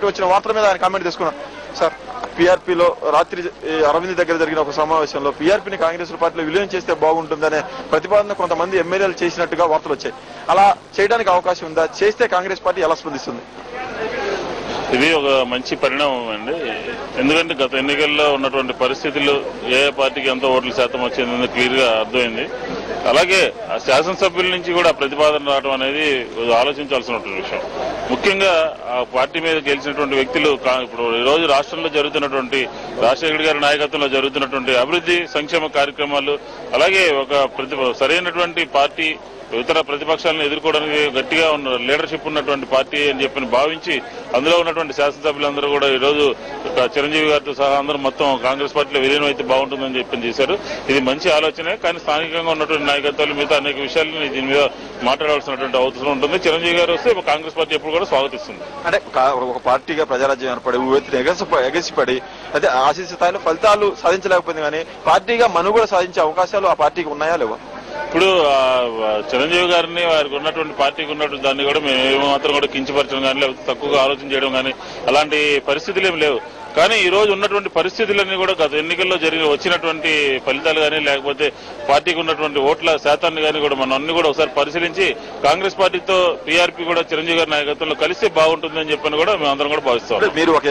అంటూ వచ్చిన వార్తల మీద ఆయన కామెంట్ తీసుకున్నాం. సార్, పీఆర్పీలో రాత్రి అరవింద్ దగ్గర జరిగిన ఒక సమావేశంలో పీఆర్పీని కాంగ్రెస్ పార్టీలో విలీనం చేస్తే బాగుంటుందనే ప్రతిపాదన కొంతమంది ఎమ్మెల్యేలు చేసినట్టుగా వార్తలు వచ్చాయి. అలా చేయడానికి అవకాశం ఉందా? చేస్తే కాంగ్రెస్ పార్టీ ఎలా స్పందిస్తుంది? ఇది ఒక మంచి పరిణామం అండి. ఎందుకంటే గత ఎన్నికల్లో ఉన్నటువంటి పరిస్థితులు ఏ పార్టీకి ఎంత ఓట్ల శాతం వచ్చిందని క్లియర్ గా అర్థమైంది. అలాగే ఆ శాసనసభ్యుల నుంచి కూడా ప్రతిపాదన రావడం అనేది ఆలోచించాల్సినటువంటి విషయం. ముఖ్యంగా ఆ పార్టీ మీద గెలిచినటువంటి వ్యక్తులు ఇప్పుడు ఈ రోజు రాష్ట్రంలో జరుగుతున్నటువంటి రాజశేఖర్ గారి నాయకత్వంలో జరుగుతున్నటువంటి అభివృద్ధి సంక్షేమ కార్యక్రమాలు, అలాగే ఒక సరైనటువంటి పార్టీ ఇతర ప్రతిపక్షాలను ఎదుర్కోవడానికి గట్టిగా ఉన్న లీడర్షిప్ ఉన్నటువంటి పార్టీ అని చెప్పి భావించి అందులో ఉన్నటువంటి శాసనసభ్యులందరూ కూడా ఈ రోజు చిరంజీవి గారితో సహా అందరూ మొత్తం కాంగ్రెస్ పార్టీలో విలీనం అయితే బాగుంటుందని చెప్పి చేశారు. ఇది మంచి ఆలోచనే. కానీ స్థానికంగా ఉన్నటువంటి నాయకత్వాలు మిగతా అనేక విషయాలను దీని మీద మాట్లాడాల్సినటువంటి అవసరం ఉంటుంది. చిరంజీవి గారు వస్తే కాంగ్రెస్ పార్టీ ఎప్పుడు కూడా స్వాగతిస్తుంది. అంటే ఒక పార్టీగా ప్రజారాజ్యం ఏర్పడి ఎగసిపడి అయితే ఆశించే స్థాయిలో ఫలితాలు సాధించలేకపోయింది, కానీ పార్టీగా మనుగడ సాధించే అవకాశాలు ఆ పార్టీకి ఉన్నాయా లేవా? ఇప్పుడు చిరంజీవి గారిని వారికి ఉన్నటువంటి పార్టీకి ఉన్నటువంటి దాన్ని కూడా మేము ఏమాత్రం కూడా కించపరచడం కానీ లేకపోతే తక్కువగా ఆలోచన చేయడం కానీ అలాంటి పరిస్థితులు ఏమి లేవు. కానీ ఈ రోజు ఉన్నటువంటి పరిస్థితులన్నీ కూడా గత ఎన్నికల్లో వచ్చినటువంటి ఫలితాలు కానీ లేకపోతే పార్టీకి ఉన్నటువంటి ఓట్ల శాతాన్ని కానీ కూడా మనం అన్ని కూడా ఒకసారి పరిశీలించి కాంగ్రెస్ పార్టీతో పీఆర్పీ కూడా చిరంజీవి గారి నాయకత్వంలో కలిస్తే బాగుంటుందని చెప్పని కూడా మేము అందరం కూడా భావిస్తాం. మీరు ఒక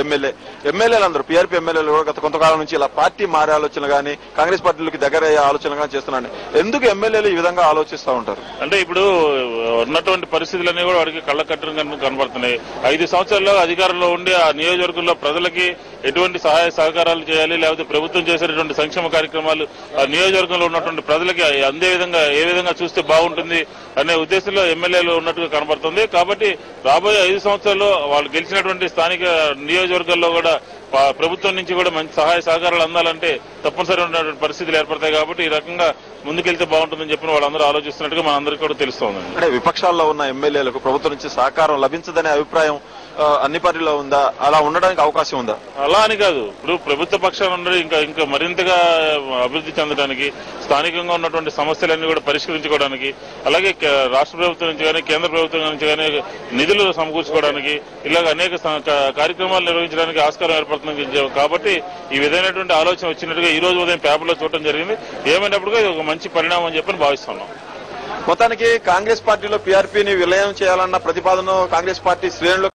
ఎమ్మెల్యేలందరూ పీఆర్పీ ఎమ్మెల్యేలు కూడా గత కొంతకాలం నుంచి ఇలా పార్టీ మారే ఆలోచన కానీ కాంగ్రెస్ పార్టీలకు దగ్గర అయ్యే ఆలోచన కానీ చేస్తున్నాను. ఎందుకు ఎమ్మెల్యేలు ఈ విధంగా ఆలోచిస్తూ ఉంటారు? అంటే ఇప్పుడు ఉన్నటువంటి పరిస్థితులన్నీ కూడా వాడికి కళ్ళ కట్టడం కనబడుతున్నాయి. 5 సంవత్సరాల్లో అధికారంలో ఉండి ఆ నియోజకవర్గంలో ప్రజలకి ఎటువంటి సహాయ సహకారాలు చేయాలి, లేకపోతే ప్రభుత్వం చేసేటువంటి సంక్షేమ కార్యక్రమాలు ఆ నియోజకవర్గంలో ఉన్నటువంటి ప్రజలకి అందే విధంగా ఏ విధంగా చూస్తే బాగుంటుంది అనే ఉద్దేశంలో ఎమ్మెల్యేలు ఉన్నట్టుగా కనబడుతుంది. కాబట్టి రాబోయే 5 సంవత్సరాల్లో వాళ్ళు గెలిచినటువంటి స్థానిక నియోజకవర్గాల్లో కూడా ప్రభుత్వం నుంచి కూడా మంచి సహాయ సహకారాలు అందాలంటే తప్పనిసరి ఉన్నటువంటి పరిస్థితులు ఏర్పడతాయి. కాబట్టి ఈ రకంగా ముందుకెళ్తే బాగుంటుందని చెప్పిన వాళ్ళందరూ ఆలోచిస్తున్నట్టుగా మనందరికీ కూడా తెలుస్తోంది. అంటే విపక్షాల్లో ఉన్న ఎమ్మెల్యేలకు ప్రభుత్వం నుంచి సహకారం లభించదనే అభిప్రాయం అన్ని పార్టీలో ఉందా? అలా ఉండడానికి అవకాశం ఉందా? అలా అని కాదు. ఇప్పుడు ప్రభుత్వ పక్షాలు ఉండడం ఇంకా మరింతగా అభివృద్ధి చెందడానికి, స్థానికంగా ఉన్నటువంటి సమస్యలన్నీ కూడా పరిష్కరించుకోవడానికి, అలాగే రాష్ట్ర ప్రభుత్వం నుంచి కానీ కేంద్ర ప్రభుత్వం నుంచి కానీ నిధులు సమకూర్చుకోవడానికి ఇలాగ అనేక కార్యక్రమాలు నిర్వహించడానికి ఆస్కారం ఏర్పడుతుంది. కాబట్టి ఈ విధమైనటువంటి ఆలోచన వచ్చినట్టుగా ఈ రోజు ఉదయం పేపర్లో చూడటం జరిగింది. ఏమైనప్పటికీ ఇది ఒక మంచి పరిణామం అని చెప్పని భావిస్తున్నాం. మొత్తానికి కాంగ్రెస్ పార్టీలో పీఆర్పీని విలయం చేయాలన్న ప్రతిపాదన కాంగ్రెస్ పార్టీ శ్రేణులు